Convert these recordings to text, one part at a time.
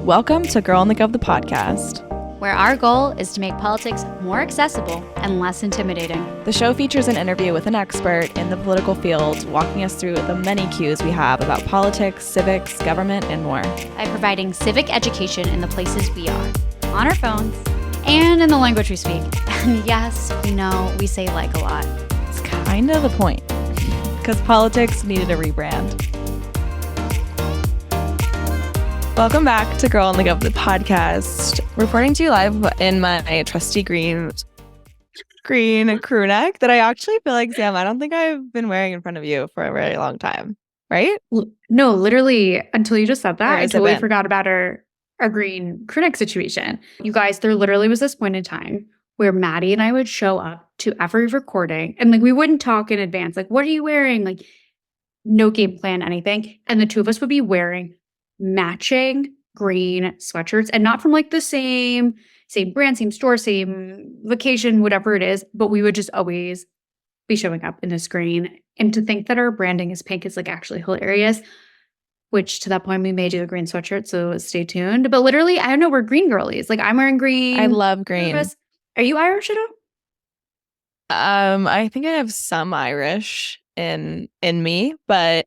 Welcome to Girl in the Gov, the podcast, where our goal is to make politics more accessible and less intimidating. The show features an interview with an expert in the political field, walking us through the many cues we have about politics, civics, government, and more. By providing civic education in the places we are, on our phones, and in the language we speak. And yes, we know we say like a lot. It's kind of the point, because politics needed a rebrand. Welcome back to Girl in the Gov, the podcast. Reporting to you live in my trusty green crew neck that I actually feel like, Sam, I don't think I've been wearing in front of you for a very long time, right? No, literally, until you just said that, I totally forgot about our green crew neck situation. You guys, there literally was this point in time where Maddie and I would show up to every recording and we wouldn't talk in advance. What are you wearing? No game plan, anything. And the two of us would be wearing matching green sweatshirts, and not from the same brand, same store, same location, whatever it is, but we would just always be showing up in this green. And to think that our branding is pink is actually hilarious, which to that point we may do a green sweatshirt, so stay tuned. But literally, I don't know, we're green girlies. I'm wearing green. I love green. Are you Irish at all? I think I have some Irish in me, but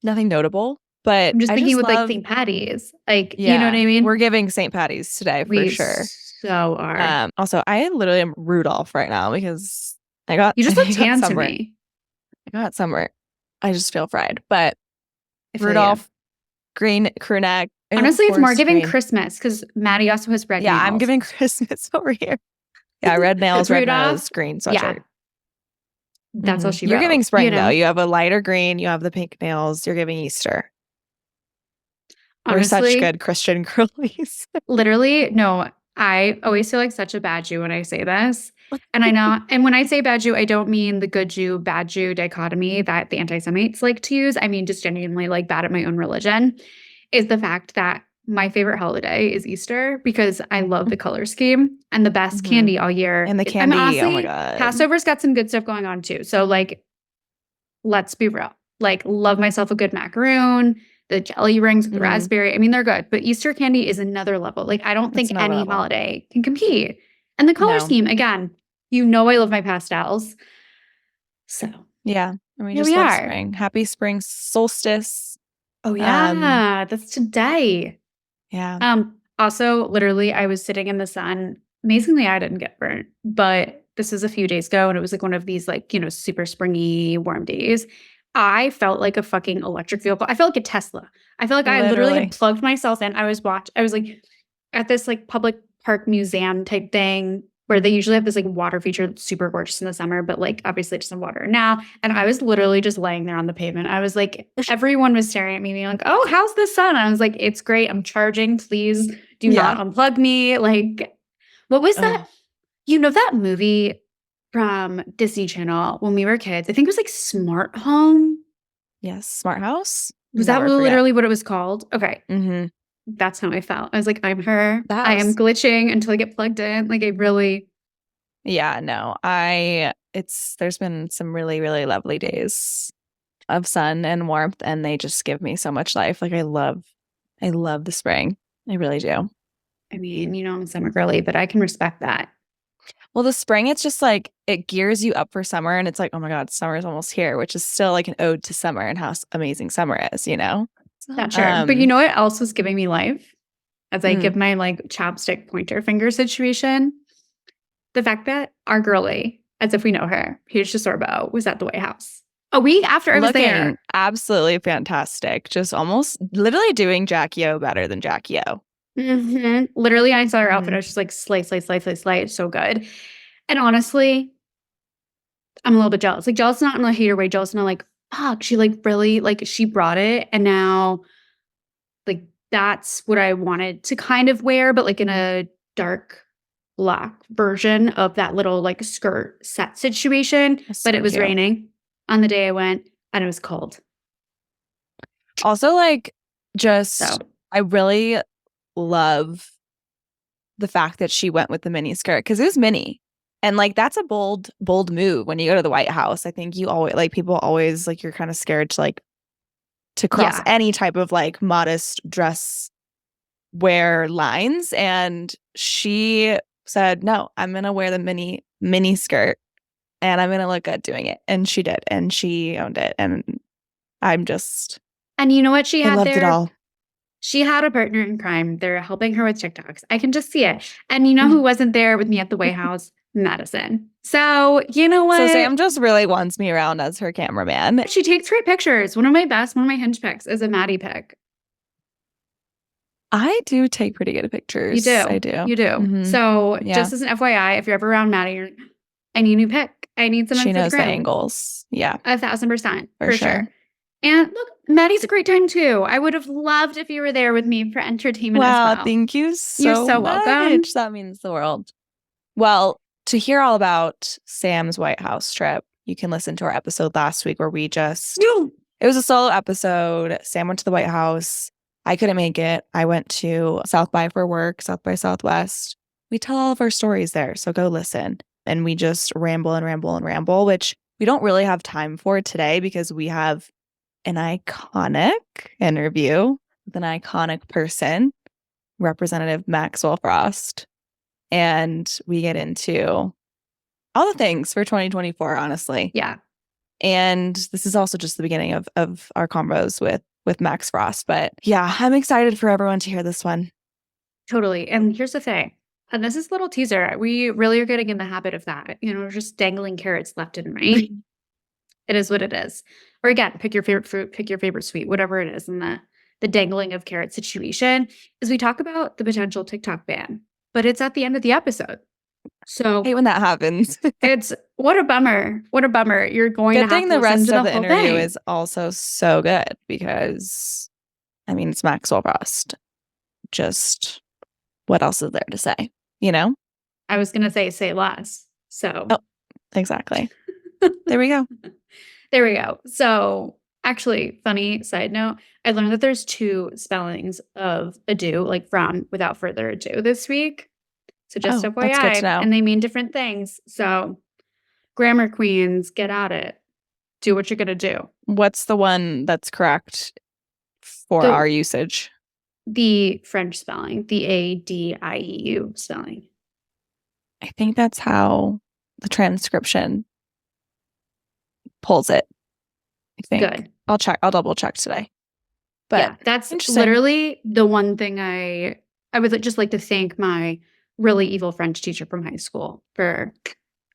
nothing notable. But I'm just thinking with St. Patty's, you know what I mean? We're giving St. Patty's today for sure. So are. Also, I literally am Rudolph right now because I got. You just look tan to me. I got somewhere. I just feel fried. But Rudolph, green crew neck. Honestly, it's more giving Christmas because Maddie also has red nails. Yeah, I'm giving Christmas over here. Yeah, red nails, red nose, green sweatshirt. Yeah. That's all she wrote. You're giving spring, though. You have a lighter green. You have the pink nails. You're giving Easter. Honestly, we're such good Christian girlies. Literally, no. I always feel like such a bad Jew when I say this. And I know, and when I say bad Jew, I don't mean the good Jew, bad Jew dichotomy that the anti-Semites like to use. I mean just genuinely bad at my own religion, is the fact that my favorite holiday is Easter because I love the color scheme and the best candy all year. And the candy, honestly, oh my God. Passover's got some good stuff going on too. So let's be real. Love myself a good macaroon. The jelly rings with the raspberry. I mean, they're good. But Easter candy is another level. I don't think any holiday can compete. And the color scheme, again, I love my pastels. So. Yeah. And we just love spring. Happy spring solstice. Oh, yeah. That's today. Yeah. Also, literally, I was sitting in the sun. Amazingly, I didn't get burnt. But this was a few days ago. And it was one of these super springy, warm days. I felt like a fucking electric vehicle. I felt like a Tesla. I felt like I literally had plugged myself in. I was at this public park museum type thing where they usually have this water feature that's super gorgeous in the summer, but obviously it doesn't water now. And I was literally just laying there on the pavement. I was everyone was staring at me being oh, how's the sun? And I was it's great. I'm charging. Please do not unplug me. What was that? That movie from Disney Channel when we were kids. I think it was Smart Home. Yes, Smart House. Was that literally what it was called? Okay. Mm-hmm. That's how I felt. I was I'm her. I am glitching until I get plugged in. I really. Yeah, no. There's been some really, really lovely days of sun and warmth, and they just give me so much life. I love the spring. I really do. I mean, I'm a summer girly, but I can respect that. Well, the spring, it's just it gears you up for summer, and it's oh my God, summer is almost here, which is still an ode to summer and how amazing summer is, That's true. But you know what else was giving me life? As I give my chapstick pointer finger situation, the fact that our girlie, as if we know her, Paige DeSorbo, was at the White House a week after I was there. Absolutely fantastic. Just almost literally doing Jackie O better than Jackie O. Mm-hmm. Literally, I saw her outfit. I was just slay. It's so good. And honestly, I'm a little bit jealous. Jealous not in a hater way. Jealous in a fuck. She really she brought it, and now that's what I wanted to kind of wear, but in a dark black version of that little skirt set situation. But it was raining on the day I went, and it was cold. Also, I really love the fact that she went with the mini skirt because it was mini, and that's a bold move when you go to the White House. I think you always people always you're kind of scared to cross any type of modest dress wear lines, and she said, no, I'm gonna wear the mini skirt and I'm gonna look good doing it. And she did, and she owned it. And I'm just, And you know what she I had loved it there? all. She had a partner in crime. They're helping her with TikToks. I can just see it. And you know who wasn't there with me at the White House? Madison. So you know what? So Sam just really wants me around as her cameraman. She takes great pictures. One of my hinge pics is a Maddie pic. I do take pretty good pictures. You do. I do. You do. Mhm. So Yeah. just as an FYI, if you're ever around Maddie, I need a new pic. I need someone She for knows the the gram. angles. Yeah. 1,000%. For For sure. sure. And look, Maddie's a great time too. I would have loved if you were there with me for entertainment as Wow, well. thank you so You're so welcome. much. That means the world. Well, to hear all about Sam's White House trip, you can listen to our episode last week where it was a solo episode. Sam went to the White House. I couldn't make it. I went to South by for work, South by Southwest. We tell all of our stories there, so go listen. And we just ramble and ramble and ramble, which we don't really have time for today because we have an iconic interview with an iconic person, Representative Maxwell Frost. And we get into all the things for 2024, honestly. Yeah. And this is also just the beginning of our combos with Max Frost. But yeah, I'm excited for everyone to hear this one. Totally. And here's the thing. And this is a little teaser. We really are getting in the habit of that. Just dangling carrots left and right. It is what it is. Or again, pick your favorite fruit, pick your favorite sweet, whatever it is in the dangling of carrot situation, is we talk about the potential TikTok ban. But it's at the end of the episode. So I hate when that happens. it's what a bummer. What a bummer. You're going to Good have thing to the rest listen to of the the whole interview thing. is also so good because, I mean, it's Maxwell Frost. Just what else is there to say, I was going to say less. So. Oh, exactly. There we go. There we go. So actually, funny side note, I learned that there's 2 spellings of ado, like from without further ado this week. So just Oh, FYI. that's good to know. And they mean different things. So grammar queens, get at it. Do what you're going to do. What's the one that's correct for our usage? The French spelling, the ADIEU spelling. I think that's how the transcription pulls it. I think. Good. I'll double check today. But yeah, that's literally the one thing I would just like to thank my really evil French teacher from high school for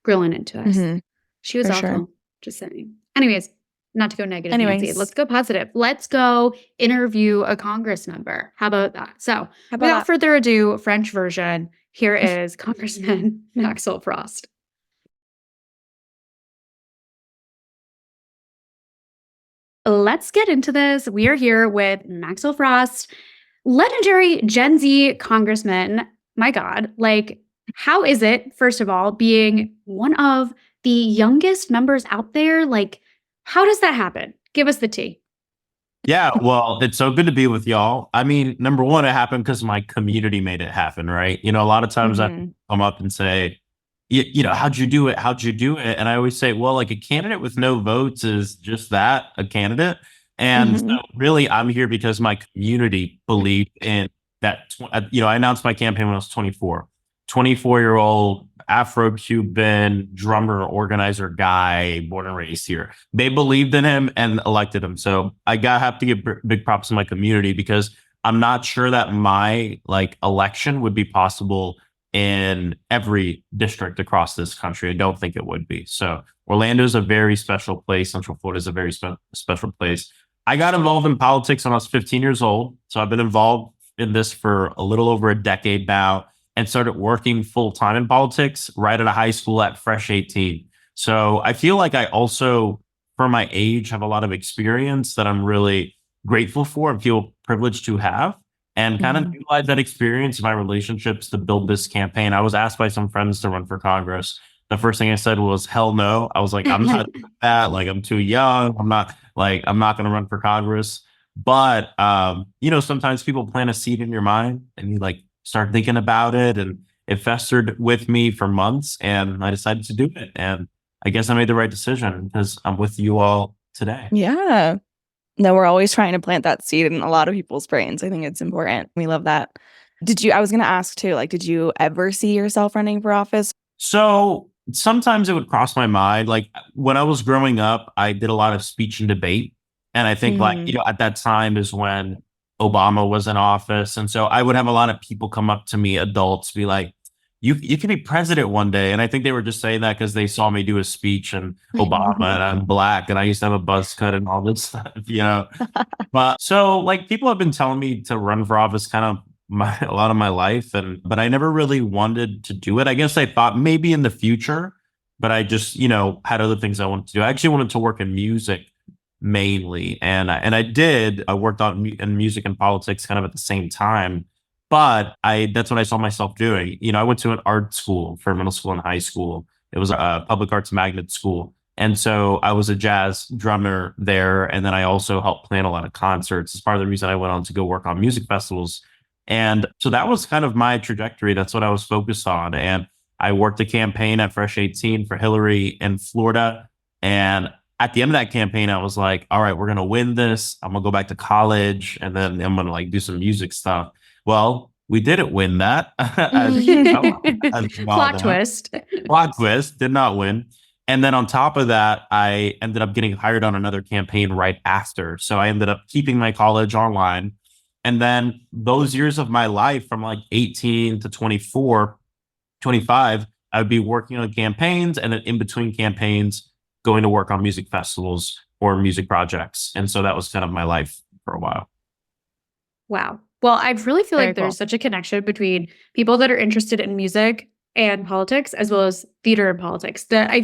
grilling into us. Mm-hmm. She was For awful. sure. Just saying. Anyways, not to go negative, Nancy. Let's go positive. Let's go interview a Congress member. How about that? So without further ado, French version, here is Congressman Maxwell Frost. Let's get into this. We are here with Maxwell Frost, legendary Gen Z congressman. My God, how is it, first of all, being one of the youngest members out there? How does that happen? Give us the tea. Yeah, well, it's so good to be with y'all. I mean, number one, it happened because my community made it happen, right? A lot of times I come up and say, how'd you do it? How'd you do it? And I always say, well, a candidate with no votes is just that, a candidate. And so really, I'm here because my community believed in that. I announced my campaign when I was 24. 24-year-old Afro-Cuban drummer, organizer guy, born and raised here. They believed in him and elected him. So I have to give big props to my community because I'm not sure that my election would be possible in every district across this country. I don't think it would be. So Orlando is a very special place. Central Florida is a very special place. I got involved in politics when I was 15 years old. So I've been involved in this for a little over a decade now and started working full time in politics right out of high school at fresh 18. So I feel like I also, for my age, have a lot of experience that I'm really grateful for and feel privileged to have. And kind of utilize that experience in my relationships to build this campaign. I was asked by some friends to run for Congress. The first thing I said was, hell no. I was like, I'm not doing that. I'm too young. I'm not going to run for Congress. But, sometimes people plant a seed in your mind and you start thinking about it. And it festered with me for months and I decided to do it. And I guess I made the right decision because I'm with you all today. Yeah. No, we're always trying to plant that seed in a lot of people's brains. I think it's important. We love that. I was going to ask too, like, did you ever see yourself running for office? So sometimes it would cross my mind. Like when I was growing up, I did a lot of speech and debate. And I think like, at that time is when Obama was in office. And so I would have a lot of people come up to me, adults, be like, you can be president one day. And I think they were just saying that because they saw me do a speech and Obama and I'm black and I used to have a buzz cut and all this stuff. But so like people have been telling me to run for office kind of a lot of my life, but I never really wanted to do it. I guess I thought maybe in the future, but I just, had other things I wanted to do. I actually wanted to work in music mainly. And I did. I worked on in music and politics kind of at the same time. But that's what I saw myself doing. I went to an art school for middle school and high school. It was a public arts magnet school. And so I was a jazz drummer there. And then I also helped plan a lot of concerts. As part of the reason I went on to go work on music festivals. And so that was kind of my trajectory. That's what I was focused on. And I worked a campaign at Fresh 18 for Hillary in Florida. And at the end of that campaign, I was like, all right, we're going to win this. I'm going to go back to college and then I'm going to like do some music stuff. Well, we didn't win that. Plot twist. Plot twist, did not win. And then on top of that, I ended up getting hired on another campaign right after. So I ended up keeping my college online. And then those years of my life from like 18 to 24, 25, I would be working on campaigns and then in between campaigns, going to work on music festivals or music projects. And so that was kind of my life for a while. Wow. Well, I really feel Very like there's cool. such a connection between people that are interested in music and politics, as well as theater and politics. That I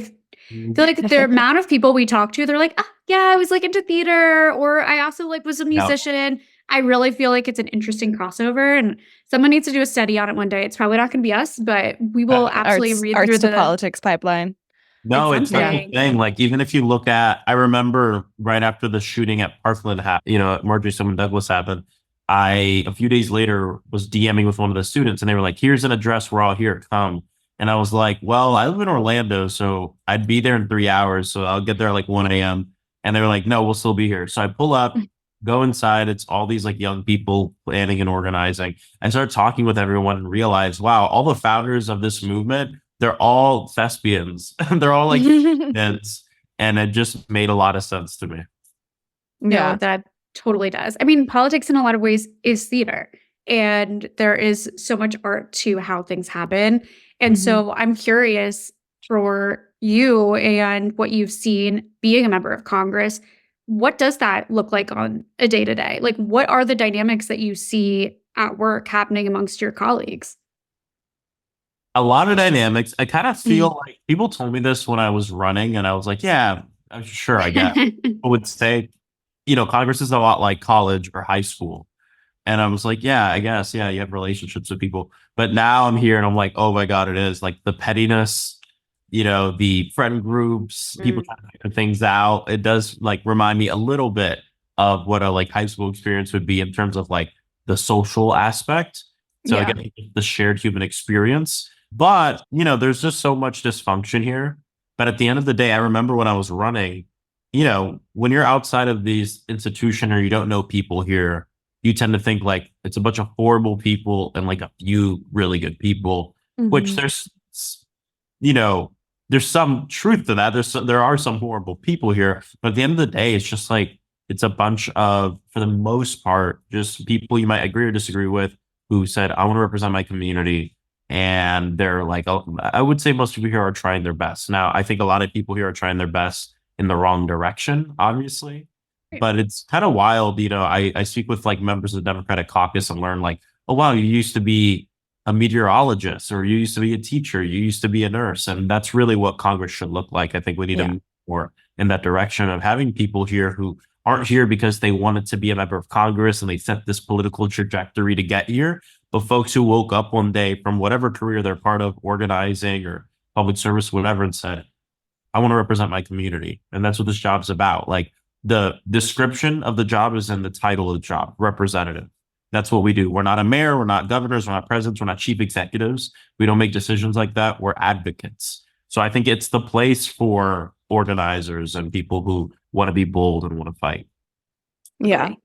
feel like the amount of people we talk to, they're like, yeah, I was like into theater, or I also like was a musician. I really feel like it's an interesting crossover, and someone needs to do a study on it one day. It's probably not going to be us, but we will absolutely read through the politics pipeline. No, it's not a thing. Like, even if you look at, I remember right after the shooting at Parkland, Marjorie Stoneman Douglas happened, a few days later was DMing with one of the students and they were like, here's an address. We're all here. Come. And I was like, well, I live in Orlando, so I'd be there in 3 hours. So I'll get there like 1 a.m. And they were like, no, we'll still be here. So I pull up, go inside. It's all these like young people planning and organizing. I started talking with everyone and realized, wow, all the founders of this movement, they're all thespians. They're all like kids. And it just made a lot of sense to me. Yeah, that totally does. I mean, politics in a lot of ways is theater, and there is so much art to how things happen. And so I'm curious for you and what you've seen being a member of Congress, what does that look like on a day-to-day? Like, what are the dynamics that you see at work happening amongst your colleagues? A lot of dynamics. I kind of feel like people told me this when I was running and I was like, yeah, sure, I guess. People would say, Congress is a lot like college or high school. And I was like, yeah, I guess. Yeah, you have relationships with people. But now I'm here and I'm like, oh my God, it is like the pettiness, the friend groups, people trying to figure things out. It does like remind me a little bit of what a like high school experience would be in terms of like the social aspect. So again, the shared human experience. But, there's just so much dysfunction here. But at the end of the day, I remember when I was running, when you're outside of these institution or you don't know people here, you tend to think like it's a bunch of horrible people and like a few really good people, which there's some truth to that. There are some horrible people here, but at the end of the day, it's just like, it's a bunch of, for the most part, just people you might agree or disagree with who said, I want to represent my community. And they're like, I would say most people here are trying their best. Now, I think a lot of people here are trying their best in the wrong direction, obviously. But it's kind of wild, I speak with like members of the Democratic caucus and learn like, oh, wow, you used to be a meteorologist or you used to be a teacher, you used to be a nurse. And that's really what Congress should look like. I think we need to move more in that direction of having people here who aren't here because they wanted to be a member of Congress and they set this political trajectory to get here, but folks who woke up one day from whatever career they're part of, organizing or public service, whatever, and said, I want to represent my community. And that's what this job's about. Like, the description of the job is in the title of the job, representative. That's what we do. We're not a mayor, we're not governors, we're not presidents, we're not chief executives. We don't make decisions like that. We're advocates. So I think it's the place for organizers and people who want to be bold and want to fight. Yeah. Totally.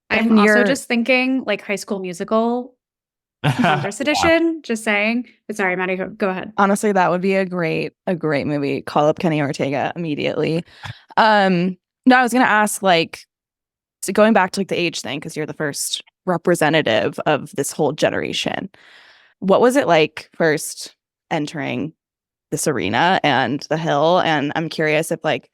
I'm And also you're just thinking like High School Musical Congress edition, just saying. But sorry, Maddie, go ahead. honestly, that would be a great movie. Call up Kenny Ortega immediately. No, I was gonna ask, like, so going back to like the age thing, because you're the first representative of this whole generation. What was it like first entering this arena and the Hill? And I'm curious if like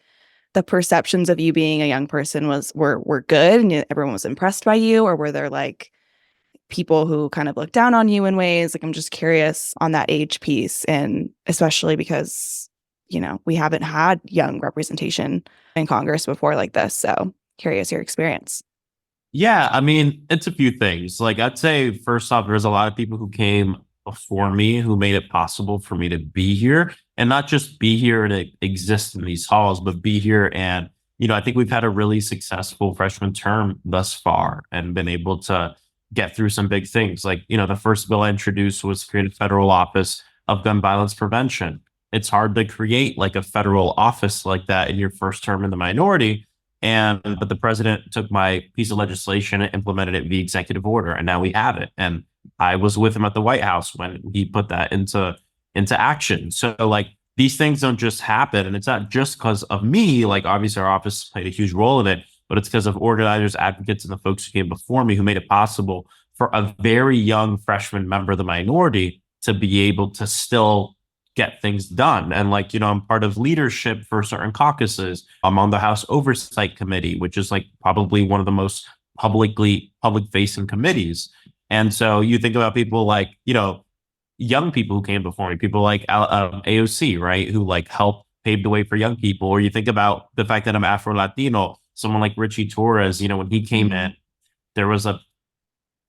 the perceptions of you being a young person were good and everyone was impressed by you, or were there like people who kind of looked down on you in ways? Like, I'm just curious on that age piece, and especially because, we haven't had young representation in Congress before like this. So curious your experience. Yeah, I mean, it's a few things. Like, I'd say, first off, there's a lot of people who came before me who made it possible for me to be here, and not just be here and exist in these halls, but be here. And, I think we've had a really successful freshman term thus far and been able to get through some big things. Like, the first bill I introduced was to create a federal office of gun violence prevention. It's hard to create like a federal office like that in your first term in the minority. But the president took my piece of legislation and implemented it via executive order, and now we have it. And I was with him at the White House when he put that into action. So like, these things don't just happen, and it's not just because of me. Like, obviously our office played a huge role in it, but it's because of organizers, advocates, and the folks who came before me who made it possible for a very young freshman member of the minority to be able to still get things done. And like, I'm part of leadership for certain caucuses. I'm on the House Oversight Committee, which is like probably one of the most public facing committees. And so you think about people like, young people who came before me, people like AOC, right, who like helped pave the way for young people. Or you think about the fact that I'm Afro-Latino, someone like Richie Torres, when he came in, there was a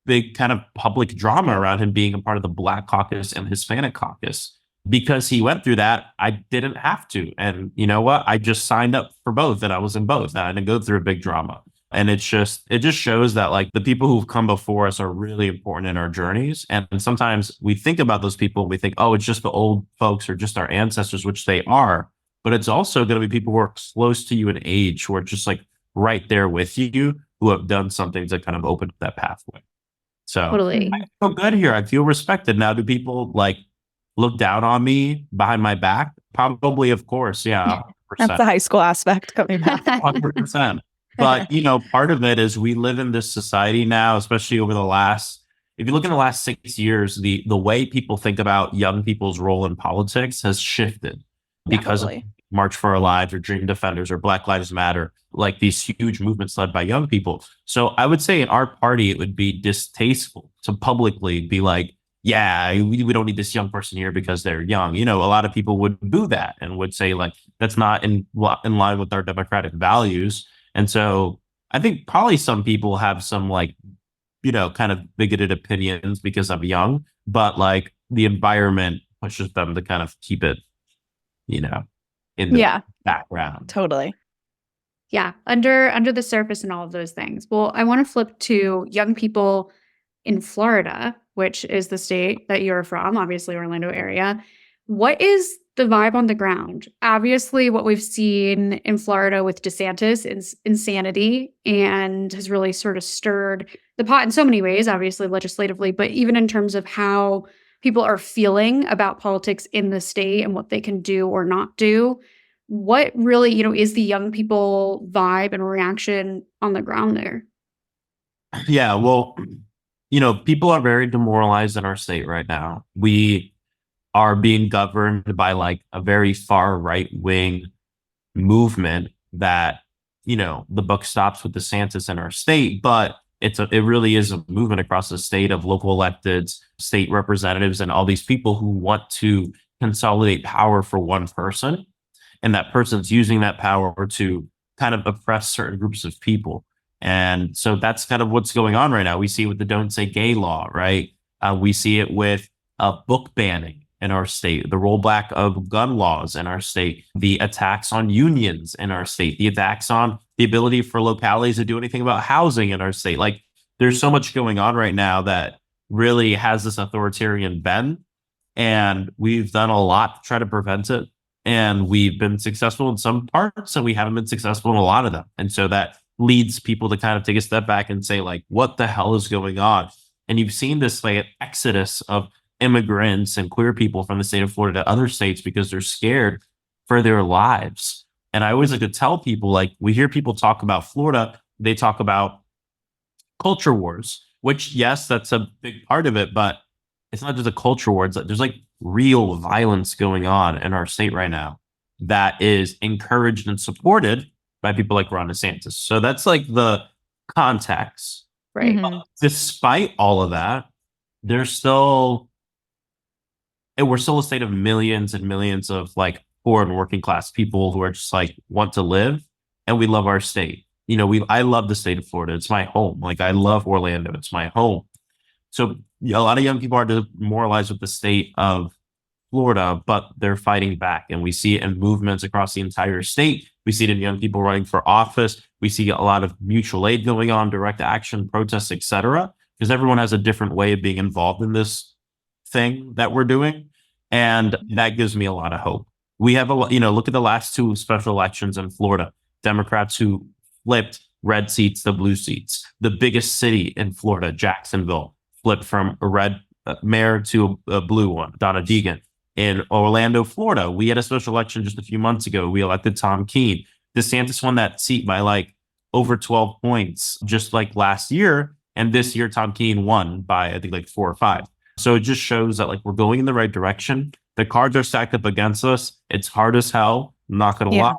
big kind of public drama around him being a part of the Black Caucus and Hispanic Caucus. Because he went through that, I didn't have to. And you know what? I just signed up for both, and I was in both. And I didn't go through a big drama. And it just shows that like the people who've come before us are really important in our journeys. And sometimes we think about those people and we think, oh, it's just the old folks or just our ancestors, which they are. But it's also going to be people who are close to you in age, who are just like right there with you, who have done something to kind of open up that pathway. So Totally. I feel good here. I feel respected. Now, do people like look down on me behind my back? Probably, of course. Yeah. 100%. That's the high school aspect coming back. 100%. But, part of it is we live in this society now, especially over if you look in the last 6 years, the way people think about young people's role in politics has shifted because of March for Our Lives or Dream Defenders or Black Lives Matter, like these huge movements led by young people. So I would say in our party, it would be distasteful to publicly be like, yeah, we don't need this young person here because they're young. A lot of people would boo that and would say like, that's not in line with our democratic values. And so I think probably some people have some like, kind of bigoted opinions because I'm young, but like the environment pushes them to kind of keep it, in the background. Totally. Yeah, under the surface and all of those things. Well, I want to flip to young people in Florida, which is the state that you're from, obviously Orlando area. What is the vibe on the ground? Obviously, what we've seen in Florida with DeSantis is insanity and has really sort of stirred the pot in so many ways, obviously legislatively, but even in terms of how people are feeling about politics in the state and what they can do or not do. What really, is the young people vibe and reaction on the ground there? Yeah, well, people are very demoralized in our state right now. We are being governed by like a very far right wing movement that, the buck stops with DeSantis in our state, but it really is a movement across the state of local electeds, state representatives, and all these people who want to consolidate power for one person. And that person's using that power to kind of oppress certain groups of people. And so that's kind of what's going on right now. We see it with the Don't Say Gay law, right? We see it with book banning in our state, the rollback of gun laws in our state, the attacks on unions in our state, the attacks on the ability for localities to do anything about housing in our state. Like, there's so much going on right now that really has this authoritarian bend. And we've done a lot to try to prevent it. And we've been successful in some parts, and we haven't been successful in a lot of them. And so that leads people to kind of take a step back and say, like, what the hell is going on? And you've seen this like exodus of immigrants and queer people from the state of Florida to other states because they're scared for their lives. And I always like to tell people, like, we hear people talk about Florida, they talk about culture wars, which, yes, that's a big part of it, but it's not just a culture war. It's like, there's like real violence going on in our state right now that is encouraged and supported by people like Ron DeSantis. So that's like the context. Right. Despite all of that, there's still, and we're still a state of millions and millions of like poor and working class people who are just like want to live, and we love our state. You know, I love the state of Florida. It's my home. Like, I love Orlando. It's my home. So a lot of young people are demoralized with the state of Florida, but they're fighting back. And we see it in movements across the entire state. We see it in young people running for office. We see a lot of mutual aid going on, direct action, protests, etc. Because everyone has a different way of being involved in this thing that we're doing. And that gives me a lot of hope. We have look at the last two special elections in Florida. Democrats who flipped red seats to blue seats. The biggest city in Florida, Jacksonville, flipped from a red mayor to a blue one, Donna Deegan. In Orlando, Florida, we had a special election just a few months ago. We elected Tom Keene. DeSantis won that seat by like over 12 points just like last year. And this year, Tom Keene won by, I think, like 4 or 5. So it just shows that like we're going in the right direction. The cards are stacked up against us. It's hard as hell. I'm not going to lie.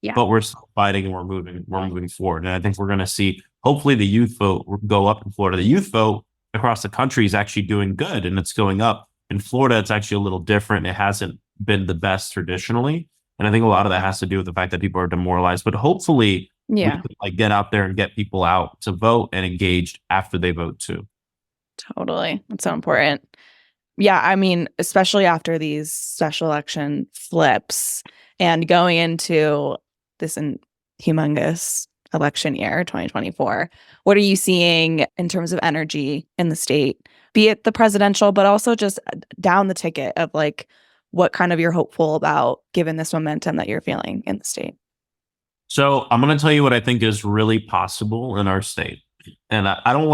Yeah. But we're still fighting and we're moving forward. And I think we're going to see, hopefully, the youth vote go up in Florida. The youth vote across the country is actually doing good and it's going up. In Florida, it's actually a little different. It hasn't been the best traditionally. And I think a lot of that has to do with the fact that people are demoralized. But hopefully, we can like get out there and get people out to vote and engaged after they vote too. Totally. That's so important. Yeah, I mean, especially after these special election flips and going into this humongous election year, 2024, what are you seeing in terms of energy in the state, be it the presidential, but also just down the ticket of like what kind of you're hopeful about given this momentum that you're feeling in the state? So I'm going to tell you what I think is really possible in our state. And I don't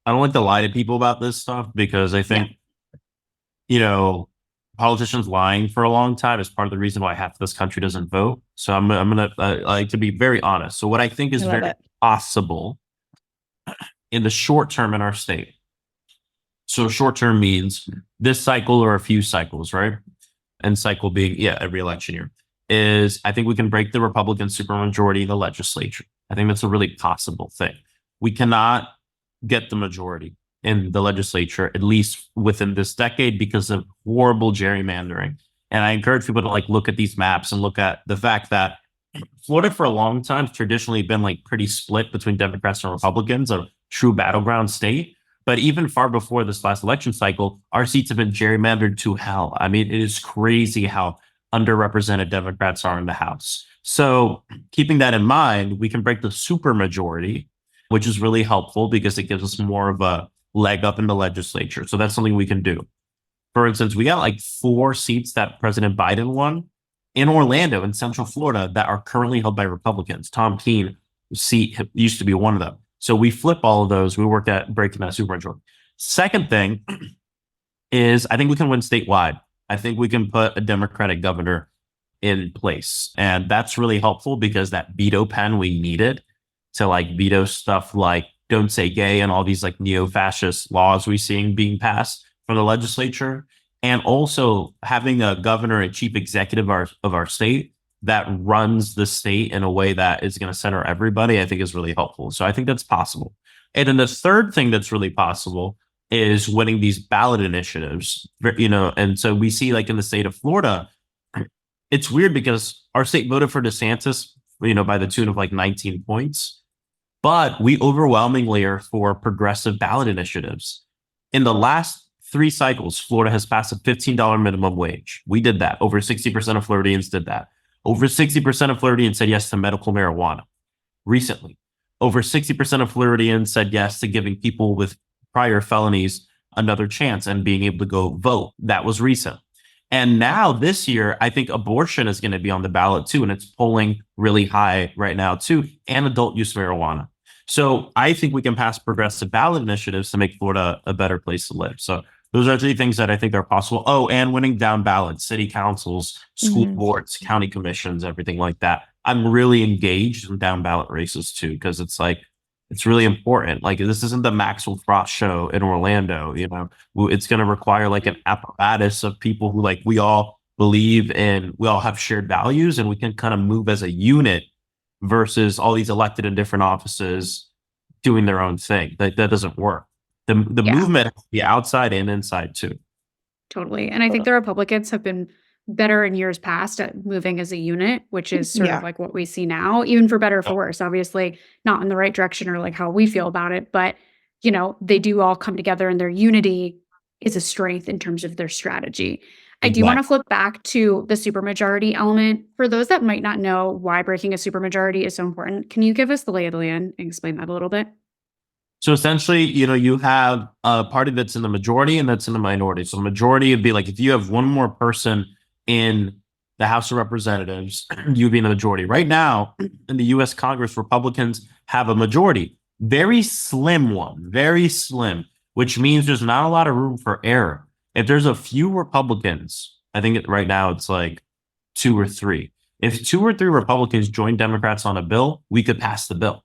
like to lie to people about this stuff because I think, politicians lying for a long time is part of the reason why half of this country doesn't vote. So I'm going to like to be very honest. So what I think is very possible in the short term in our state. So short term means this cycle or a few cycles, right? And cycle being, every election year, is I think we can break the Republican supermajority in the legislature. I think that's a really possible thing. We cannot get the majority in the legislature, at least within this decade, because of horrible gerrymandering. And I encourage people to like look at these maps and look at the fact that Florida for a long time has traditionally been like pretty split between Democrats and Republicans, a true battleground state. But even far before this last election cycle, our seats have been gerrymandered to hell. I mean, it is crazy how underrepresented Democrats are in the House. So keeping that in mind, we can break the supermajority, which is really helpful because it gives us more of a leg up in the legislature. So that's something we can do. For instance, we got like 4 seats that President Biden won in Orlando in Central Florida that are currently held by Republicans. Tom Keene seat used to be one of them. So we flip all of those. We work at breaking that supermajority. Second thing is I think we can win statewide. I think we can put a Democratic governor in place. And that's really helpful because that veto pen we needed to like veto stuff like Don't Say Gay and all these like neo-fascist laws we're seeing being passed from the legislature. And also having a governor and chief executive of our state that runs the state in a way that is going to center everybody, I think is really helpful. So I think that's possible. And then the third thing that's really possible is winning these ballot initiatives, and so we see like in the state of Florida, it's weird because our state voted for DeSantis, by the tune of like 19 points, but we overwhelmingly are for progressive ballot initiatives. In the last 3 cycles, Florida has passed a $15 minimum wage. We did that. Over 60% of Floridians did that. Over 60% of Floridians said yes to medical marijuana. Recently, over 60% of Floridians said yes to giving people with prior felonies another chance and being able to go vote. That was recent. And now this year, I think abortion is going to be on the ballot too. And it's polling really high right now too, and adult use marijuana. So I think we can pass progressive ballot initiatives to make Florida a better place to live. So those are 3 things that I think are possible. Oh, and winning down ballots, city councils, school boards, county commissions, everything like that. I'm really engaged in down ballot races too, because it's like, it's really important. Like, this isn't the Maxwell Frost show in Orlando, it's going to require like an apparatus of people who like, we all believe in, we all have shared values, and we can kind of move as a unit versus all these elected in different offices doing their own thing. That doesn't work. The movement has to be outside and inside too. Totally. And I think the Republicans have been better in years past at moving as a unit, which is sort of like what we see now, even for better or for worse. Obviously, not in the right direction or like how we feel about it, but they do all come together, and their unity is a strength in terms of their strategy. I do want to flip back to the supermajority element. For those that might not know why breaking a supermajority is so important, can you give us the lay of the land and explain that a little bit? So essentially, you have a party that's in the majority and that's in the minority. So the majority would be like, if you have one more person in the House of Representatives, you'd be in the majority. Right now, in the U.S. Congress, Republicans have a majority. Very slim one, very slim, which means there's not a lot of room for error. If there's a few Republicans, I think right now it's like 2 or 3. If 2 or 3 Republicans join Democrats on a bill, we could pass the bill.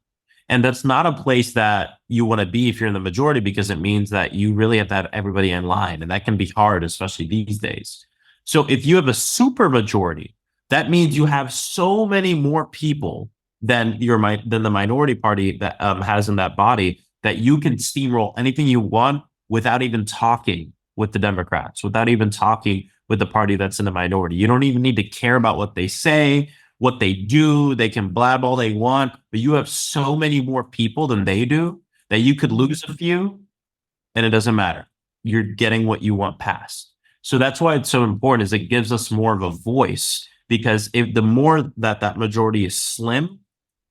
And that's not a place that you want to be if you're in the majority, because it means that you really have to have everybody in line. And that can be hard, especially these days. So if you have a super majority, that means you have so many more people than the minority party that has in that body, that you can steamroll anything you want without even talking with the Democrats, without even talking with the party that's in the minority. You don't even need to care about what they say, what they do. They can blab all they want, but you have so many more people than they do that you could lose a few and it doesn't matter. You're getting what you want passed. So that's why it's so important, is it gives us more of a voice, because if the more that majority is slim,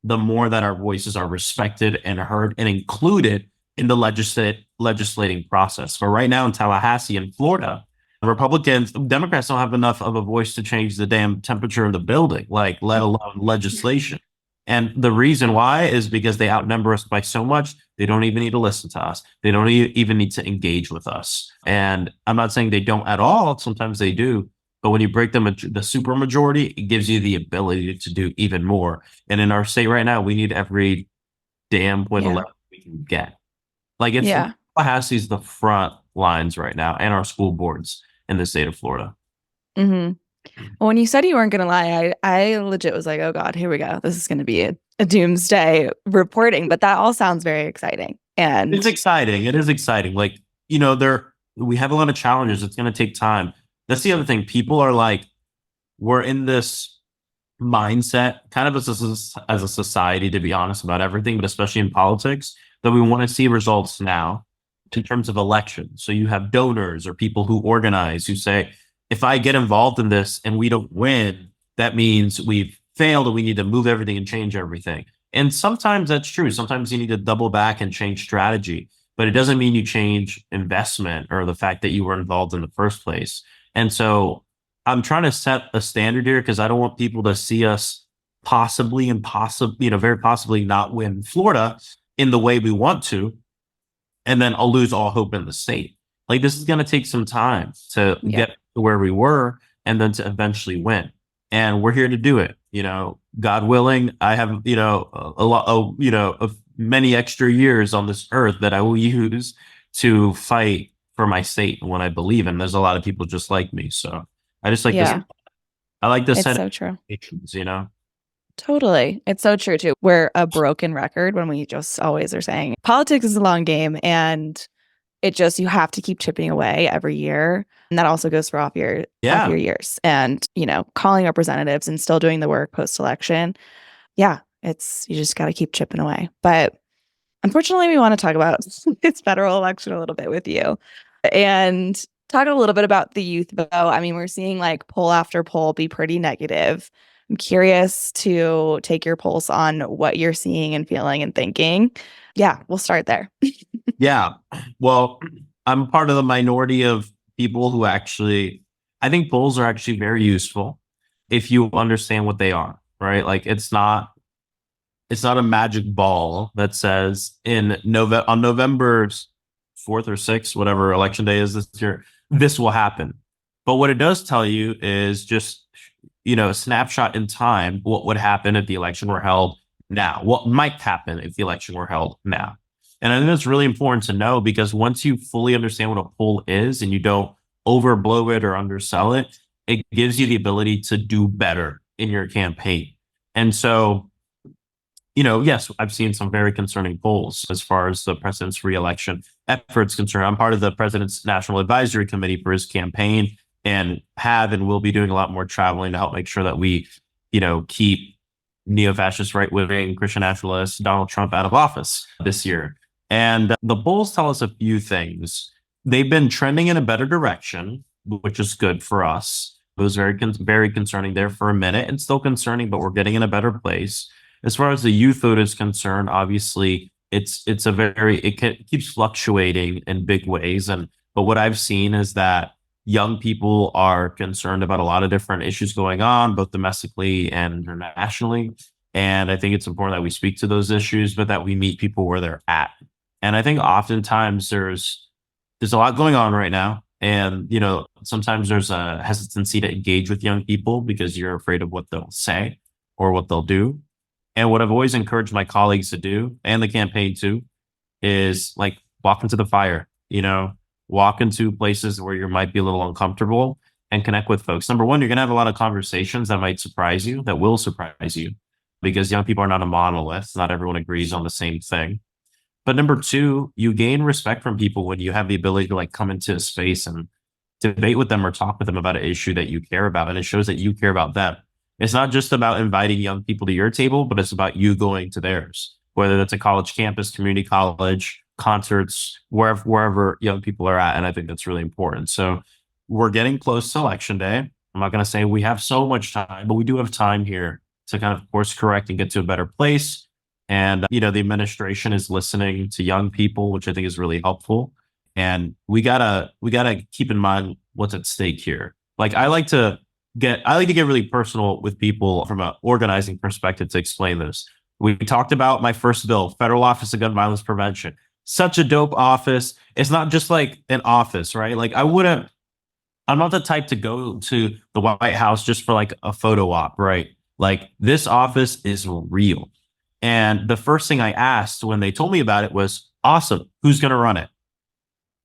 the more that our voices are respected and heard and included in the legislating process. But right now in Tallahassee in Florida, Democrats don't have enough of a voice to change the damn temperature of the building, like let alone legislation. And the reason why is because they outnumber us by so much, they don't even need to listen to us. They don't even need to engage with us. And I'm not saying they don't at all. Sometimes they do. But when you break the supermajority, it gives you the ability to do even more. And in our state right now, we need every damn point of leverage we can get. Like, it's Tallahassee's the front lines right now, and our school boards in the state of Florida. Well, when you said you weren't going to lie, I legit was like, oh God, here we go. This is going to be a doomsday reporting. But that all sounds very exciting. And it's exciting. It is exciting. Like, we have a lot of challenges. It's going to take time. That's the other thing. People are like, we're in this mindset, kind of as a society, to be honest, about everything, but especially in politics, that we want to see results now in terms of elections. So you have donors or people who organize, who say, if I get involved in this and we don't win, that means we've failed and we need to move everything and change everything. And sometimes that's true. Sometimes you need to double back and change strategy, but it doesn't mean you change investment or the fact that you were involved in the first place. And so I'm trying to set a standard here, because I don't want people to see us very possibly not win Florida in the way we want to, and then I'll lose all hope in the state. Like, this is going to take some time to get to where we were and then to eventually win. And we're here to do it. God willing, I have, a lot of many extra years on this earth that I will use to fight for my state and what I believe in. There's a lot of people just like me. So I just like this. I like this. It's so true. Totally. It's so true too. We're a broken record when we just always are saying politics is a long game, and you have to keep chipping away every year. And that also goes for off your years, and, calling representatives and still doing the work post-election. Yeah. You just got to keep chipping away. But unfortunately, we want to talk about this federal election a little bit with you and talk a little bit about the youth vote. I mean, we're seeing like poll after poll be pretty negative. I'm curious to take your pulse on what you're seeing and feeling and thinking. Yeah, we'll start there. Yeah. Well, I'm part of the minority of people who actually I think polls are actually very useful if you understand what they are, right? Like it's not a magic ball that says on November 4th or 6th, whatever election day is this year, this will happen. But what it does tell you is just, a snapshot in time, what would happen if the election were held now, what might happen if the election were held now. And I think that's really important to know, because once you fully understand what a poll is and you don't overblow it or undersell it, it gives you the ability to do better in your campaign. And so, yes, I've seen some very concerning polls as far as the president's reelection efforts concerned. I'm part of the president's National Advisory Committee for his campaign, and have and will be doing a lot more traveling to help make sure that we, keep neo-fascist, right-wing, Christian nationalist Donald Trump out of office this year. And the polls tell us a few things. They've been trending in a better direction, which is good for us. It was very concerning there for a minute, and still concerning, but we're getting in a better place. As far as the youth vote is concerned, obviously it keeps fluctuating in big ways. But what I've seen is that young people are concerned about a lot of different issues going on, both domestically and internationally. And I think it's important that we speak to those issues, but that we meet people where they're at. And I think oftentimes there's a lot going on right now. And, sometimes there's a hesitancy to engage with young people because you're afraid of what they'll say or what they'll do. And what I've always encouraged my colleagues to do, and the campaign too, is like walk into the fire, walk into places where you might be a little uncomfortable and connect with folks. Number one, you're going to have a lot of conversations that might surprise you, that will surprise you, because young people are not a monolith. Not everyone agrees on the same thing. But number two, you gain respect from people when you have the ability to come into a space and debate with them or talk with them about an issue that you care about. And it shows that you care about them. It's not just about inviting young people to your table, but it's about you going to theirs, whether that's a college campus, community college, concerts, wherever young people are at. And I think that's really important. So we're getting close to election day. I'm not going to say we have so much time, but we do have time here to kind of course correct and get to a better place. And, the administration is listening to young people, which I think is really helpful. And we gotta keep in mind what's at stake here. I like to get really personal with people from an organizing perspective to explain this. We talked about my first bill, Federal Office of Gun Violence Prevention. Such a dope office. It's not just like an office, right? I'm not the type to go to the White House just for a photo op, right? This office is real. And the first thing I asked when they told me about it was, awesome, who's going to run it?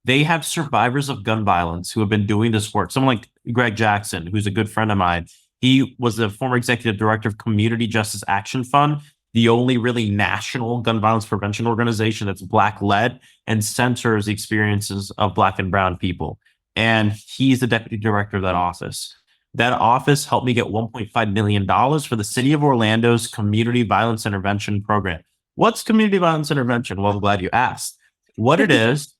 They have survivors of gun violence who have been doing this work. Someone like Greg Jackson, who's a good friend of mine. He was the former executive director of Community Justice Action Fund, the only really national gun violence prevention organization that's Black-led and centers the experiences of Black and Brown people. And he's the deputy director of that office. That office helped me get $1.5 million for the city of Orlando's Community Violence Intervention Program. What's community violence intervention? Well, I'm glad you asked. What it is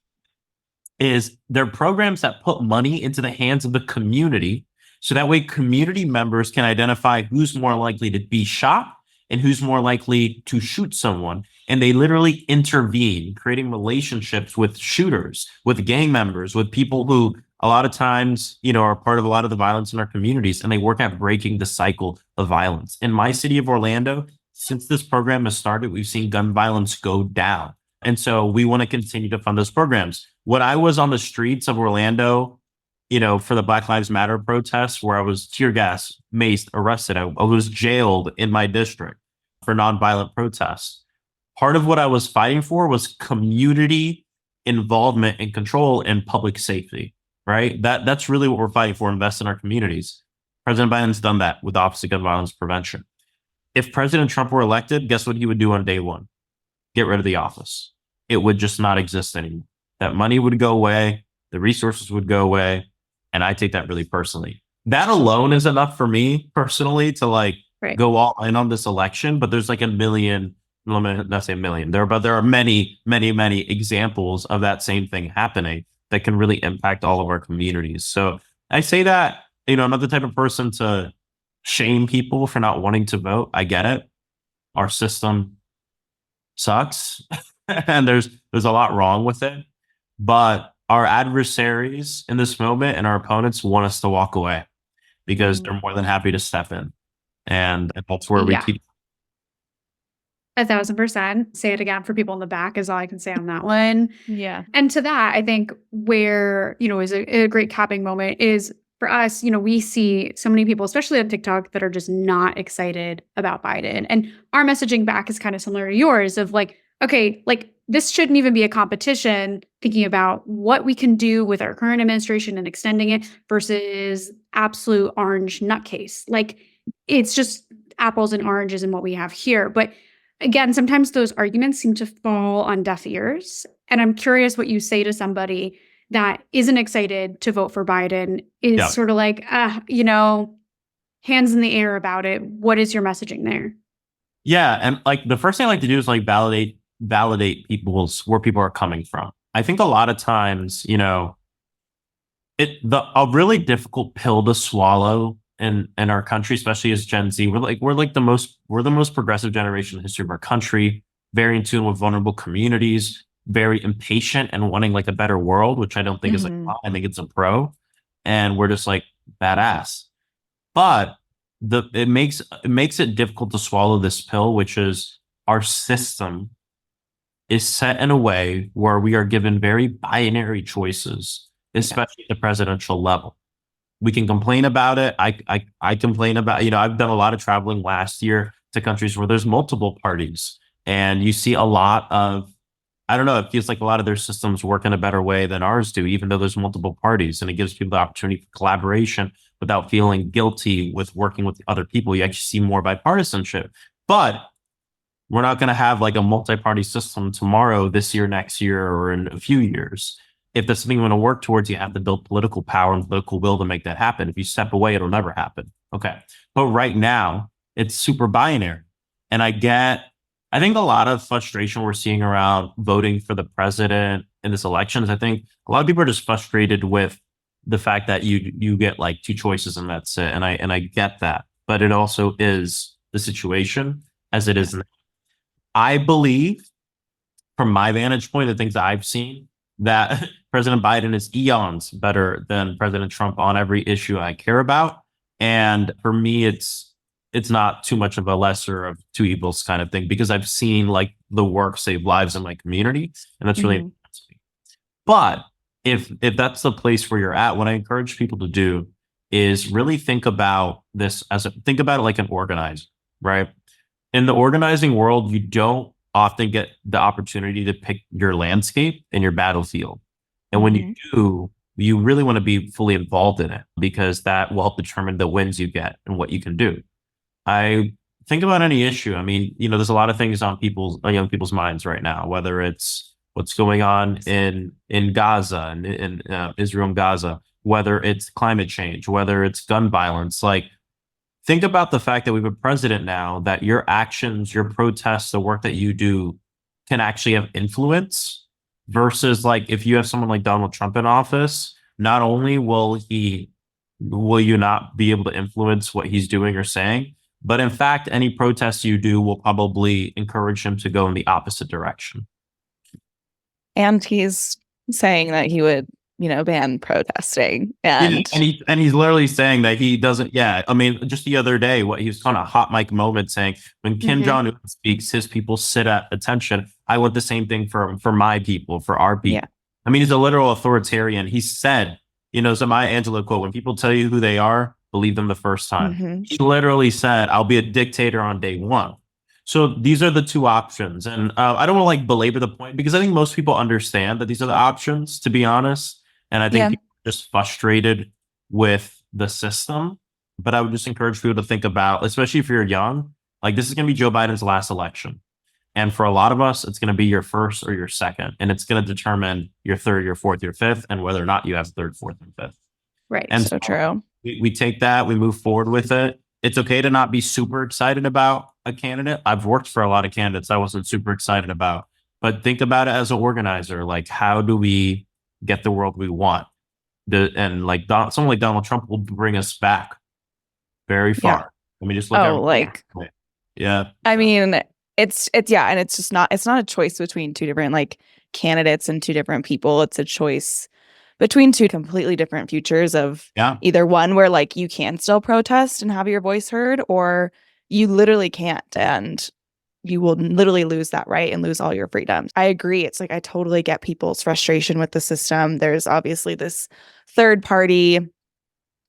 they're programs that put money into the hands of the community, so that way community members can identify who's more likely to be shot and who's more likely to shoot someone. And they literally intervene, creating relationships with shooters, with gang members, with people who a lot of times, are part of a lot of the violence in our communities, and they work at breaking the cycle of violence. In my city of Orlando, since this program has started, we've seen gun violence go down. And so we want to continue to fund those programs. When I was on the streets of Orlando, for the Black Lives Matter protests, where I was tear gas, maced, arrested, I was jailed in my district for nonviolent protests. Part of what I was fighting for was community involvement and control and public safety, right? That's really what we're fighting for, invest in our communities. President Biden's done that with the Office of Gun Violence Prevention. If President Trump were elected, guess what he would do on day one? Get rid of the office. It would just not exist anymore. That money would go away. The resources would go away. And I take that really personally. That alone is enough for me personally to go all in on this election. But there's a million, let me not say a million, there are many, many, many examples of that same thing happening that can really impact all of our communities. So I say that, I'm not the type of person to shame people for not wanting to vote. I get it. Our system sucks and there's a lot wrong with it. But our adversaries in this moment and our opponents want us to walk away because they're more than happy to step in. And that's where we keep. 1,000%. Say it again for people in the back is all I can say on that one. Yeah. And to that, I think where, is a great capping moment is for us, we see so many people, especially on TikTok, that are just not excited about Biden. And our messaging back is kind of similar to yours of like, okay, like this shouldn't even be a competition, thinking about what we can do with our current administration and extending it versus absolute orange nutcase. Like it's just apples and oranges in what we have here. But again, sometimes those arguments seem to fall on deaf ears. And I'm curious what you say to somebody that isn't excited to vote for Biden, is sort of like, hands in the air about it. What is your messaging there? Yeah. And like the first thing I like to do is like validate where people are coming from. I think a lot of times, a really difficult pill to swallow in our country, especially as Gen Z, we're the most progressive generation in the history of our country, very in tune with vulnerable communities, very impatient and wanting like a better world, which I don't think is like, I think it's a pro, and we're just like badass. But it makes it difficult to swallow this pill, which is our system is set in a way where we are given very binary choices, especially at the presidential level. We can complain about it. I complain about, I've done a lot of traveling last year to countries where there's multiple parties, and you see a lot of, I don't know, it feels like a lot of their systems work in a better way than ours do, even though there's multiple parties, and it gives people the opportunity for collaboration without feeling guilty with working with other people. You actually see more bipartisanship. But we're not going to have like a multi-party system tomorrow, this year, next year, or in a few years. If that's something you want to work towards, you have to build political power and political will to make that happen. If you step away, it'll never happen. Okay. But right now, it's super binary. And I think a lot of frustration we're seeing around voting for the president in this election is I think a lot of people are just frustrated with the fact that you get like two choices and that's it. And I get that. But it also is the situation as it is now. I believe, from my vantage point, the things I've seen, that President Biden is eons better than President Trump on every issue I care about. And for me, it's not too much of a lesser of two evils kind of thing, because I've seen like the work save lives in my community, and that's really important to me. But if that's the place where you're at, what I encourage people to do is really think about this think about it like an organizer, right? In the organizing world, you don't often get the opportunity to pick your landscape and your battlefield. And when you do, you really want to be fully involved in it, because that will help determine the wins you get and what you can do. I think about any issue. I mean, there's a lot of things on young people's minds right now, whether it's what's going on in Gaza and in Israel and Gaza, whether it's climate change, whether it's gun violence. Like, think about the fact that we have a president now that your actions, your protests, the work that you do can actually have influence, versus like if you have someone like Donald Trump in office, not only will you not be able to influence what he's doing or saying, but in fact, any protests you do will probably encourage him to go in the opposite direction. And he's saying that he would, ban protesting. And he's literally saying that he doesn't. Yeah. I mean, just the other day, he was kind of hot mic moment saying when Kim Jong-un speaks, his people sit at attention. I want the same thing for my people, for our people. Yeah. I mean, he's a literal authoritarian. He said, so Maya Angelou quote, when people tell you who they are, believe them the first time. He literally said, I'll be a dictator on day one. So these are the two options. And I don't want to like belabor the point, because I think most people understand that these are the options, to be honest. And I think people are just frustrated with the system. But I would just encourage people to think about, especially if you're young, like this is going to be Joe Biden's last election. And for a lot of us, it's going to be your first or your second. And it's going to determine your third, your fourth, your fifth, and whether or not you have third, fourth, and fifth. Right. And so true. We take that, we move forward with it. It's okay to not be super excited about a candidate. I've worked for a lot of candidates I wasn't super excited about. But think about it as an organizer. Like, how do we get the world we want? Someone like Donald Trump will bring us back very far. Yeah. I mean, just look at I mean, it's and it's not a choice between two different like candidates and two different people. It's a choice between two completely different futures of either one where like you can still protest and have your voice heard, or you literally can't, and you will literally lose that right and lose all your freedoms. I agree. It's like I totally get people's frustration with the system. There's obviously this third party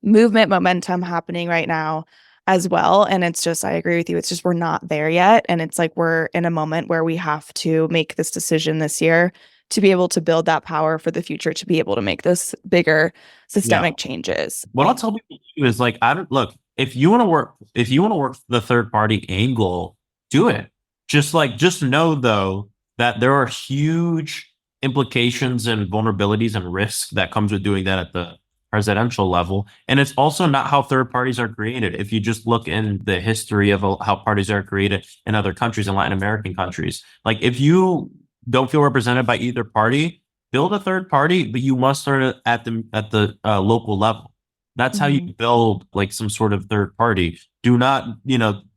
movement momentum happening right now as well. And it's just, I agree with you. It's just, we're not there yet. And it's like, we're in a moment where we have to make this decision this year to be able to build that power for the future, to be able to make those bigger systemic changes. What I'll tell people is like, look, if you want to work the third party angle, do it. Just know though, that there are huge implications and vulnerabilities and risks that comes with doing that at the presidential level. And it's also not how third parties are created. If you just look in the history of how parties are created in other countries, in Latin American countries, like if you don't feel represented by either party, build a third party, but you must start at the local level. That's how you build like some sort of third party. Do not,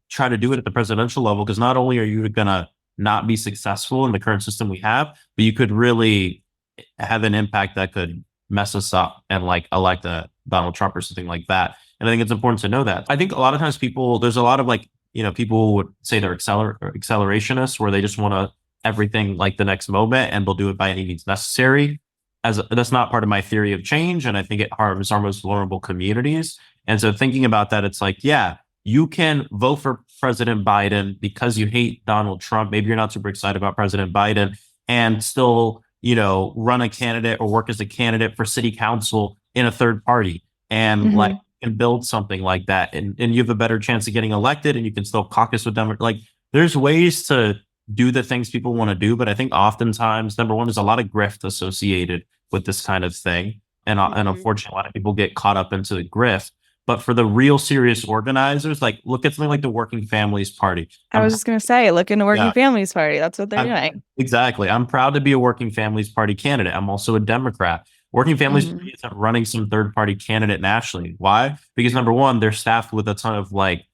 try to do it at the presidential level, because not only are you gonna not be successful in the current system we have, but you could really have an impact that could mess us up and like elect a Donald Trump or something like that. And I think it's important to know that. I think a lot of times there's a lot of like, people would say they're accelerationists, where they just want to everything like the next moment, and they'll do it by any means necessary. That's not part of my theory of change, and I think it harms our most vulnerable communities. And so thinking about that, it's like, yeah, you can vote for President Biden because you hate Donald Trump. Maybe you're not super excited about President Biden, and still, run a candidate or work as a candidate for city council in a third party, and and build something like that. And you have a better chance of getting elected, and you can still caucus with them. Like, there's ways to do the things people want to do, but I think oftentimes, number one, there's a lot of grift associated with this kind of thing, and unfortunately, a lot of people get caught up into the grift. But for the real serious organizers, like look at something like the Working Families Party. I was just going to say, look into Working Families Party. That's what they're doing. Exactly. I'm proud to be a Working Families Party candidate. I'm also a Democrat. Working Families Party isn't running some third party candidate nationally. Why? Because number one, they're staffed with a ton of like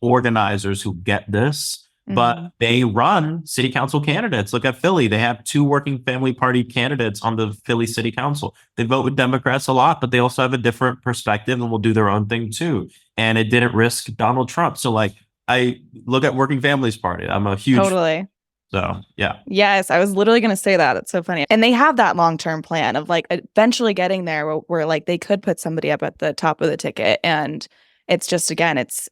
organizers who get this. But they run city council candidates. Look at Philly. They have 2 Working Family Party candidates on the Philly City Council. They vote with Democrats a lot, but they also have a different perspective and will do their own thing too. And it didn't risk Donald Trump. So like, I look at Working Families Party. I'm a huge... Totally. So, yeah. Yes, I was literally going to say that. It's so funny. And they have that long-term plan of like eventually getting there where like they could put somebody up at the top of the ticket. And it's just, again, it's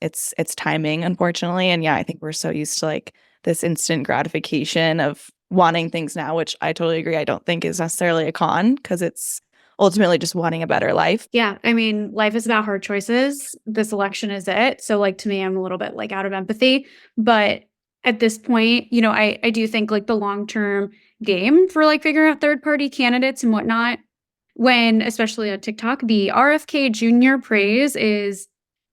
timing, unfortunately. And yeah, I think we're so used to like this instant gratification of wanting things now, which I totally agree. I don't think is necessarily a con, because it's ultimately just wanting a better life. Yeah. I mean, life is about hard choices. This election is it. So like, to me, I'm a little bit like out of empathy, but at this point, I do think like the long-term game for like figuring out third party candidates and whatnot, when especially on TikTok, the RFK Jr. praise is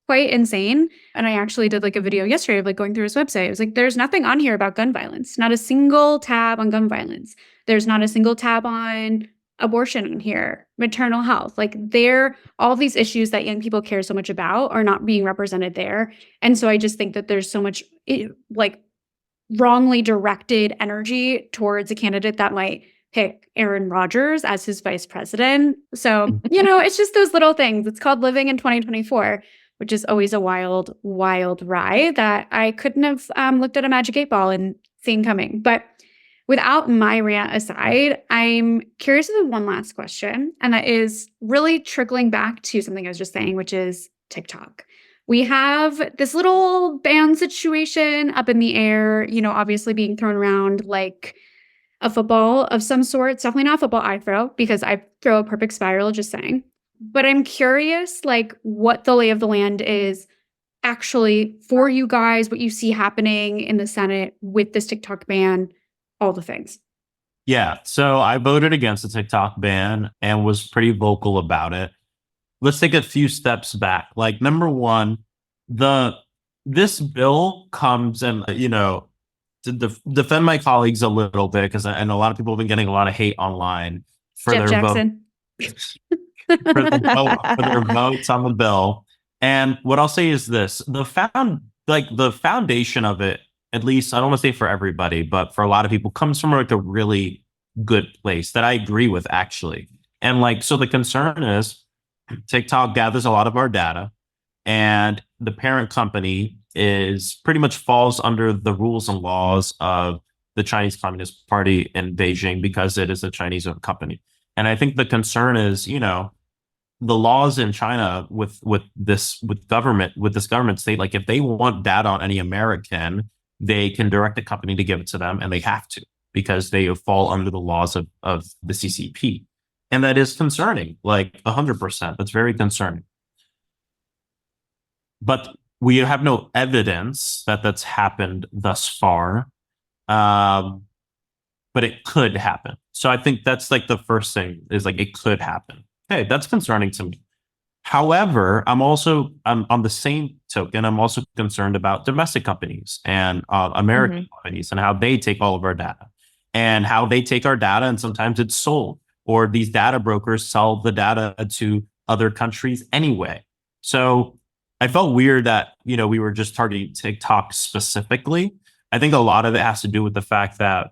quite insane. And I actually did like a video yesterday of like going through his website. It was like, there's nothing on here about gun violence, not a single tab on gun violence. There's not a single tab on abortion in here, maternal health. Like all these issues that young people care so much about are not being represented there. And so I just think that there's so much like wrongly directed energy towards a candidate that might pick Aaron Rodgers as his vice president. So, it's just those little things. It's called living in 2024. Which is always a wild, wild ride that I couldn't have looked at a magic 8 ball and seen coming. But without my rant aside, I'm curious of one last question, and that is really trickling back to something I was just saying, which is TikTok. We have this little ban situation up in the air, obviously being thrown around like a football of some sort. It's definitely not a football I throw, because I throw a perfect spiral, just saying. But I'm curious, like, what the lay of the land is actually for you guys, what you see happening in the Senate with this TikTok ban, all the things. Yeah, so I voted against the TikTok ban and was pretty vocal about it. Let's take a few steps back. Like, number one, this bill comes and, to defend my colleagues a little bit, because I know a lot of people have been getting a lot of hate online for Jeff their Jackson. for their votes on the bill. And what I'll say is this: the foundation of it, at least I don't want to say for everybody, but for a lot of people, comes from like a really good place that I agree with, actually. And like, so the concern is TikTok gathers a lot of our data, and the parent company is pretty much falls under the rules and laws of the Chinese Communist Party in Beijing because it is a Chinese owned company. And I think the concern is, the laws in China with this government state, like if they want data on any American, they can direct a company to give it to them, and they have to because they fall under the laws of the CCP. And that is concerning, like 100%. That's very concerning. But we have no evidence that that's happened thus far. But it could happen. So I think that's like the first thing is like, it could happen. Hey, that's concerning to me. However, I'm on the same token, I'm also concerned about domestic companies and American companies and how they take all of our data and how they take our data. And sometimes it's sold, or these data brokers sell the data to other countries anyway. So I felt weird that, we were just targeting TikTok specifically. I think a lot of it has to do with the fact that,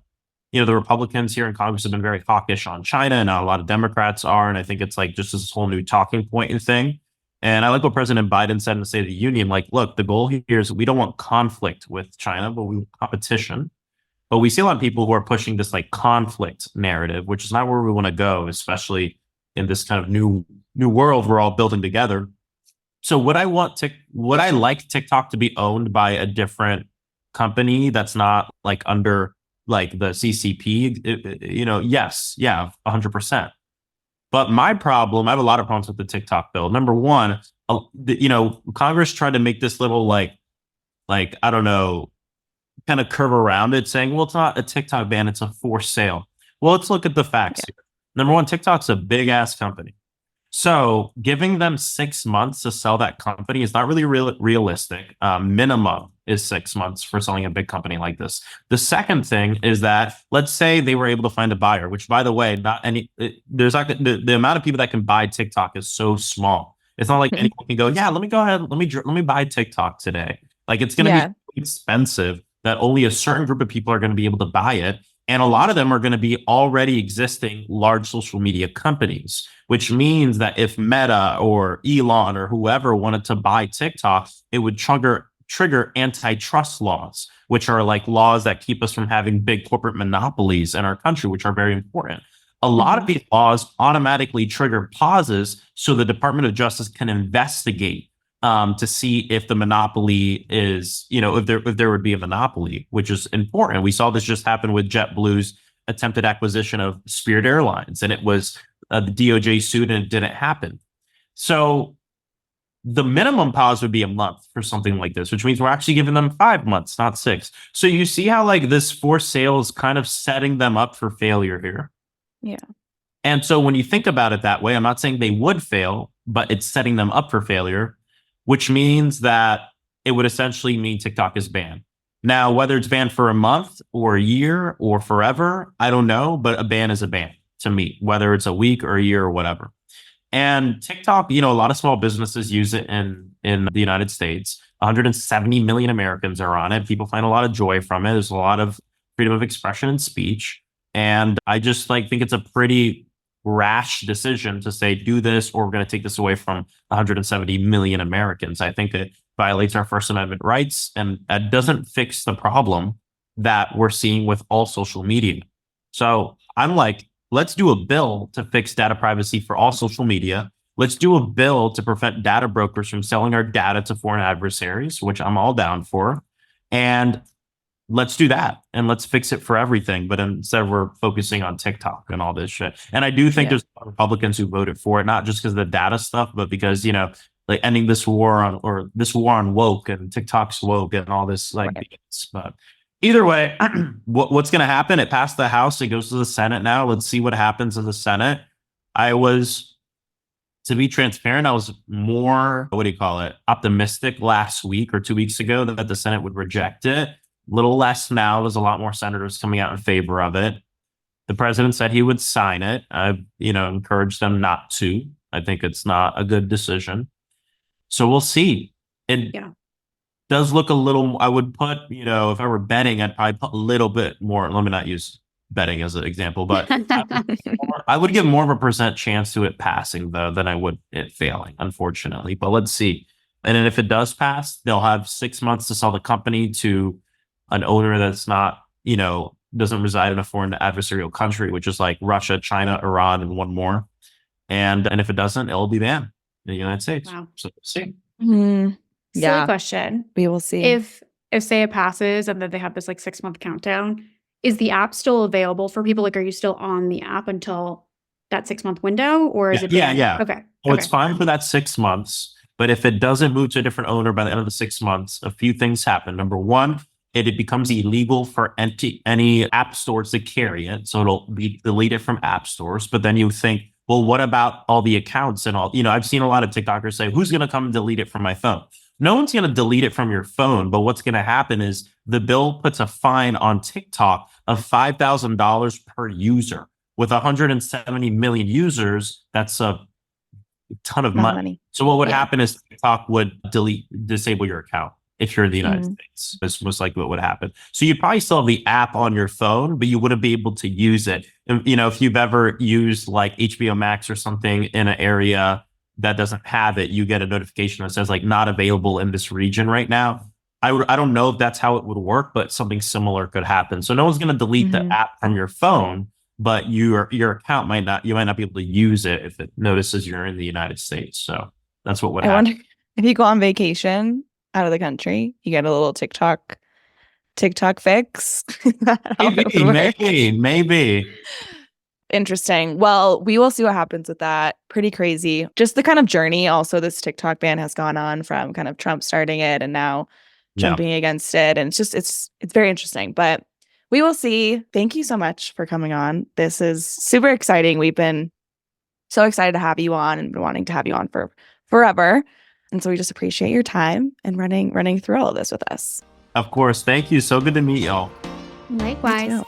the Republicans here in Congress have been very hawkish on China, and a lot of Democrats are. And I think it's like just this whole new talking point and thing. And I like what President Biden said in the State of the Union, like, look, the goal here is we don't want conflict with China, but we want competition. But we see a lot of people who are pushing this like conflict narrative, which is not where we want to go, especially in this kind of new world we're all building together. So would I like TikTok to be owned by a different company that's not like under like the CCP? Yes, yeah, 100%. But my problem, I have a lot of problems with the TikTok bill. Number one, Congress tried to make this little like I don't know, kind of curve around it, saying, well, it's not a TikTok ban, it's a forced sale. Well, let's look at the facts here. Number one, TikTok's a big ass company. So giving them 6 months to sell that company is not really realistic. Minimum is 6 months for selling a big company like this. The second thing is that, let's say they were able to find a buyer, which, by the way, there's like the amount of people that can buy TikTok is so small. It's not like anyone can go, yeah, let me go ahead, let me buy TikTok today. Like, it's going to be expensive that only a certain group of people are going to be able to buy it. And a lot of them are going to be already existing large social media companies, which means that if Meta or Elon or whoever wanted to buy TikTok, it would trigger antitrust laws, which are like laws that keep us from having big corporate monopolies in our country, which are very important. A lot of these laws automatically trigger pauses so the Department of Justice can investigate to see if the monopoly is, if there would be a monopoly, which is important. We saw this just happen with JetBlue's attempted acquisition of Spirit Airlines, and it was the DOJ sued and it didn't happen. So the minimum pause would be a month for something like this, which means we're actually giving them 5 months, not 6. So you see how like this forced sale is kind of setting them up for failure here. Yeah. And so when you think about it that way, I'm not saying they would fail, but it's setting them up for failure, which means that it would essentially mean TikTok is banned. Now, whether it's banned for a month or a year or forever, I don't know, but a ban is a ban to me, whether it's a week or a year or whatever. And TikTok, a lot of small businesses use it in the United States. 170 million Americans are on it. People find a lot of joy from it. There's a lot of freedom of expression and speech. And I just think it's a pretty rash decision to say, do this, or we're going to take this away from 170 million Americans. I think it violates our First Amendment rights, and that doesn't fix the problem that we're seeing with all social media. So I'm like, let's do a bill to fix data privacy for all social media. Let's do a bill to prevent data brokers from selling our data to foreign adversaries, which I'm all down for. And let's do that, and let's fix it for everything. But instead, we're focusing on TikTok and all this shit. And I do think there's Republicans who voted for it, not just because of the data stuff, but because, like ending this war on woke, and TikTok's woke and all this But either way, what's going to happen? It passed the House. It goes to the Senate now. Let's see what happens in the Senate. To be transparent, I was more, optimistic last week or 2 weeks ago that the Senate would reject it. Little less now. There's a lot more senators coming out in favor of it. The president said he would sign it. I, encouraged them not to. I think it's not a good decision. So we'll see. It does look a little, I would put, if I were betting, I'd probably put a little bit more. Let me not use betting as an example, but I would give more of a percent chance to it passing though than I would it failing, unfortunately. But let's see. And then if it does pass, they'll have 6 months to sell the company to an owner that's not, doesn't reside in a foreign adversarial country, which is like Russia, China, Iran, and one more. And if it doesn't, it'll be banned in the United States. Wow. So we'll see. Silly question. We will see. If say it passes and then they have this like 6-month countdown, is the app still available for people? Like, are you still on the app until that 6-month window, or is it? Yeah. Okay. Well, it's fine for that 6 months, but if it doesn't move to a different owner by the end of the 6 months, a few things happen. Number one, it becomes illegal for any app stores to carry it. So it'll be deleted from app stores. But then you think, well, what about all the accounts and all? I've seen a lot of TikTokers say, who's going to come and delete it from my phone? No one's going to delete it from your phone. But what's going to happen is the bill puts a fine on TikTok of $5,000 per user. With 170 million users, that's a ton of money. So what would happen is TikTok would disable your account if you're in the United States. That's most likely what would happen. So you probably still have the app on your phone, but you wouldn't be able to use it. And, if you've ever used like HBO Max or something in an area that doesn't have it, you get a notification that says like not available in this region right now. I don't know if that's how it would work, but something similar could happen. So no one's going to delete the app from your phone, but your account might not be able to use it if it notices you're in the United States. So that's what would happen. I wonder if you go on vacation out of the country, you get a little TikTok fix. Maybe. Interesting. Well, we will see what happens with that. Pretty crazy. Just the kind of journey also this TikTok ban has gone on from kind of Trump starting it and now jumping against it. And it's very interesting. But we will see. Thank you so much for coming on. This is super exciting. We've been so excited to have you on and been wanting to have you on for forever. And so we just appreciate your time and running through all of this with us. Of course. Thank you. So good to meet y'all. Likewise.